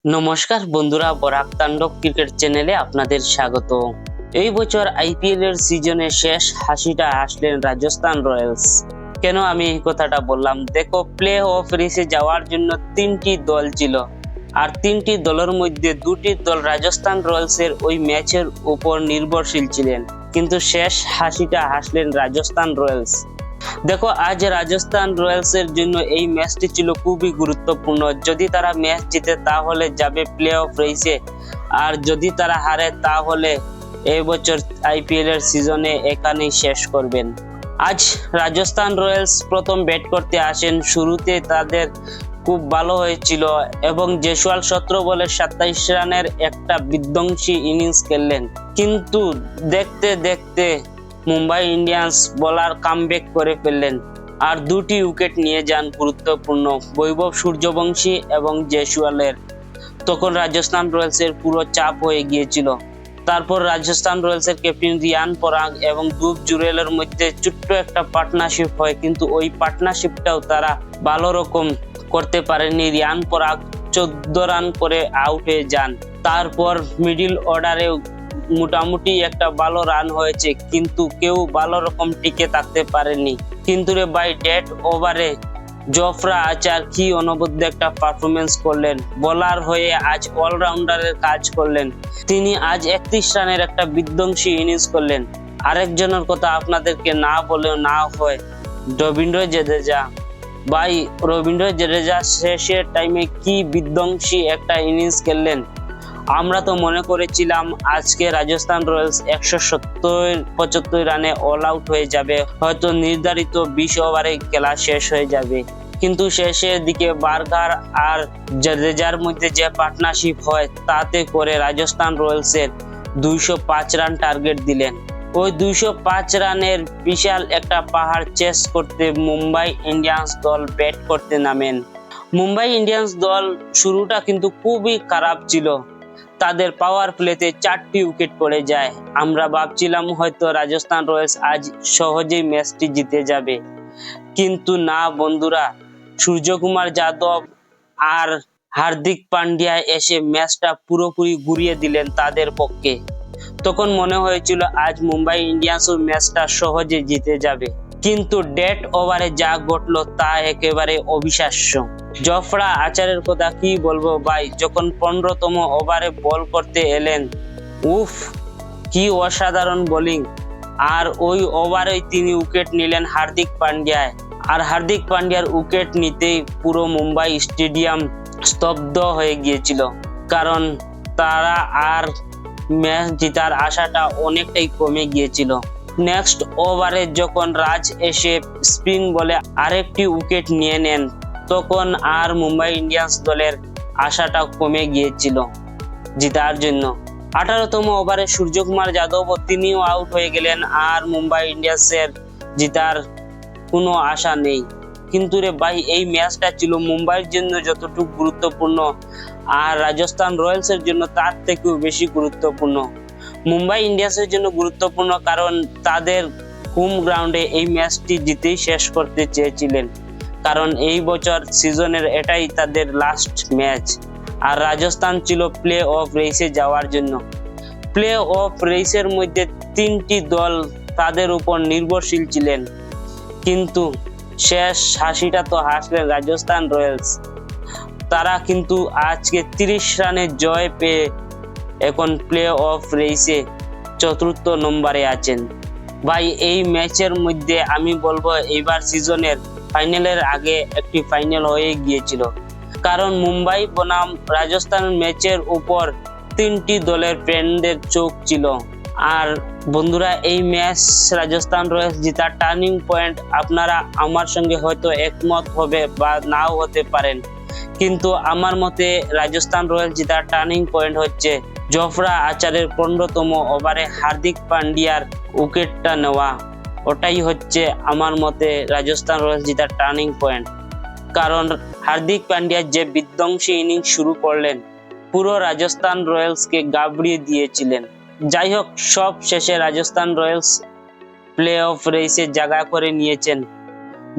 নমস্কার বন্ধুরা, বরাক তাণ্ডব ক্রিকেট চ্যানেলে আপনাদের স্বাগত। এই বছর আইপিএল এর সিজনের শেষ হাসিটা হাসলেন রাজস্থান রয়্যালস। কেন আমি এই কথাটা বললাম? দেখো, প্লে অফ রেসে যাওয়ার জন্য তিনটি দল ছিল, আর তিনটি দলের মধ্যে দুটি দল রাজস্থান রয়্যালস এর ওই ম্যাচের উপর নির্ভরশীল ছিলেন, কিন্তু শেষ হাসিটা হাসলেন রাজস্থান রয়্যালস। দেখো, আজ রাজস্থান রয়্যালস এর জন্য এই ম্যাচটি ছিল খুবই গুরুত্বপূর্ণ। যদি তারা ম্যাচ জিতে তাহলে যাবে প্লে অফ রেসে, আর যদি তারা হারে তাহলে এই বছর আইপিএল এর সিজনে এখানেই শেষ করবেন। আজ রাজস্থান রয়্যালস প্রথম ব্যাট করতে আসেন। শুরুতে তাদের খুব ভালো হয়েছিল এবং জয়সওয়াল 17 বলে 27 রানের একটা বিধ্বংসী ইনিংস খেললেন, কিন্তু দেখতে দেখতে মুম্বাই ইন্ডিয়ান্স বোলার কামব্যাক করে ফেললেন আর দুটি উইকেট নিয়ে যান গুরুত্বপূর্ণ বৈভব সূর্যবংশী এবং জয়সওয়ালের। তখন রাজস্থান রয়্যালস এর পুরো চাপ হয়ে গিয়েছিল। তারপর রাজস্থান রয়্যালস এর ক্যাপ্টেন রিয়ান পরাগ এবং ধুপ জুরেলের মধ্যে ছোট্ট একটা পার্টনারশিপ হয়, কিন্তু ওই পার্টনারশিপটাও তারা ভালো রকম করতে পারেনি। রিয়ান পরাগ 14 রান করে আউট হয়ে যান। তারপর মিডিল অর্ডারে মোটামুটি একটা ভালো রান হয়েছে, কিন্তু কেউ ভালো রকম টিকে থাকতে পারেনি। কিন্তু রে ভাই, ডেড ওভারে জফরা আচার কি অনবদ্য একটা পারফরমেন্স করলেন। বোলার হয়ে আজ অলরাউন্ডারের কাজ করলেন। তিনি আজ 31 রানের একটা বিধ্বংসী ইনিংস করলেন। আরেকজনের কথা আপনাদেরকে না বলেও না হয়, রবীন্দ্র জাদেজা। ভাই, রবীন্দ্র জাদেজা শেষের টাইমে কি বিধ্বংসী একটা ইনিংস খেললেন। আমরা তো মনে করেছিলাম আজকে রাজস্থান রয়্যালস 170-75 রানে অল আউট হয়ে যাবে, হয়তো নির্ধারিত 20 ওভারে খেলা শেষ হয়ে যাবে। কিন্তু শেষের দিকে বার্গার আর জাদেজার মধ্যে যে পার্টনারশিপ হয়, তাতে করে রাজস্থান রয়্যালস এর 205 রান টার্গেট দিলেন। ওই 205 রানের বিশাল একটা পাহাড় চেস করতে মুম্বাই ইন্ডিয়ান্স দল ব্যাট করতে নামেন। মুম্বাই ইন্ডিয়ান্স দল শুরুটা কিন্তু খুবই খারাপ ছিল। তাদের পাওয়ার প্লেতে 4টি উইকেট পড়ে যায়। আমরা ভাবছিলাম হয়তো রাজস্থান রয়্যালস আজ সহজেই ম্যাচটি জিতে যাবে, কিন্তু না বন্ধুরা, সূর্যকুমার যাদব আর হার্দিক পান্ডিয়া এসে ম্যাচটা পুরোপুরি ঘুরিয়ে দিলেন তাদের পক্ষে। তখন মনে হয়েছিল আজ মুম্বাই ইন্ডিয়ান্স ম্যাচটা সহজে জিতে যাবে, কিন্তু ডেড ওভারে যা ঘটলো তা একেবারে অবিশ্বাস্য। জফরা আচারের কথা কি বলবো ভাই, যখন 15তম ওভারে বল করতে এলেন, উফ কি অসাধারণ বোলিং। আর ওই ওভারেই তিনি উইকেট নিলেন হার্দিক পান্ডিয়ায়। আর হার্দিক পান্ডিয়ার উইকেট নিতেই পুরো মুম্বাই স্টেডিয়াম স্তব্ধ হয়ে গিয়েছিল, কারণ তারা আর ম্যাচ জেতার আশাটা অনেকটাই কমে গিয়েছিল। নেক্সট ওভারে যখন রাজ এসে স্পিন বলে আরেকটি উইকেট নিয়ে নেন, তখন আর মুম্বাই ইন্ডিয়ান্স দলের আশাটা কমে গিয়েছিল জেতার জন্য। 18তম ওভারে সূর্যকুমার যাদব তিনিও আউট হয়ে গেলেন, আর মুম্বাই ইন্ডিয়ান্সের জেতার কোনো আশা নেই। কিন্তু রে ভাই, এই ম্যাচটা ছিল মুম্বাইয়ের জন্য যতটুকু গুরুত্বপূর্ণ, আর রাজস্থান রয়্যালস এর জন্য তার থেকেও বেশি গুরুত্বপূর্ণ। মুম্বাই ইন্ডিয়ান্সের জন্য গুরুত্বপূর্ণ কারণ তাদের হোম গ্রাউন্ডে এই ম্যাচটি জিতেই শেষ করতে চেয়েছিলেন, কারণ এই বছর সিজনের এটাই তাদের লাস্ট ম্যাচ। আর রাজস্থান ছিল প্লে অফ রেসে যাওয়ার জন্য। প্লে অফ রেসের মধ্যে তিনটি দল তাদের উপর নির্ভরশীল ছিলেন, কিন্তু শেষ হাসিটা তো হাসলেন রাজস্থান রয়্যালস। তারা কিন্তু আজকে 30 রানে জয় পেয়ে এখন প্লে অফ রেসে 4র্থ নম্বরে আছেন। ভাই, এই ম্যাচের মধ্যে আমি বলবো এবার সিজনের ফাইনালের আগে একটি ফাইনাল হয়ে গিয়েছিল, কারণ মুম্বাই বনাম রাজস্থান ম্যাচের উপর তিনটি দলের ফ্যানদের চোখ ছিল। আর বন্ধুরা, এই ম্যাচ রাজস্থান রয়্যালস জেতার টার্নিং পয়েন্ট। আপনারা আমার সঙ্গে হয়তো একমত হবে বা নাও হতে পারেন, কিন্তু আমার মতে রাজস্থান রয়্যালস জেতার টার্নিং পয়েন্ট হচ্ছে জফরা আচারের 15তম ওভারে হার্দিক পান্ডিয়ার উইকেটটা নেওয়া। ওটাই হচ্ছে আমার মতে রাজস্থান রয়্যালস জেতার টার্নিং পয়েন্ট, কারণ হার্দিক পান্ডিয়া যে বিধ্বংসী ইনিংস শুরু করলেন, পুরো রাজস্থান রয়্যালসকে গাবড়িয়ে দিয়েছিলেন। যাই হোক, সব শেষে রাজস্থান রয়্যালস প্লে অফ রেসে জায়গা করে নিয়েছেন।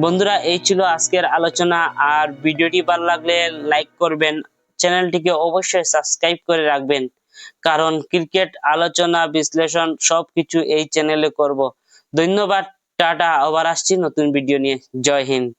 বন্ধুরা, এই ছিল আজকের আলোচনা। আর ভিডিওটি ভালো লাগলে লাইক করবেন, চ্যানেলটিকে অবশ্যই সাবস্ক্রাইব করে রাখবেন, কারণ ক্রিকেট আলোচনা বিশ্লেষণ সবকিছু এই চ্যানেলে করব। ধন্যবাদ, টাটা, আবার আসছি নতুন ভিডিও নিয়ে। জয় হিন্দ।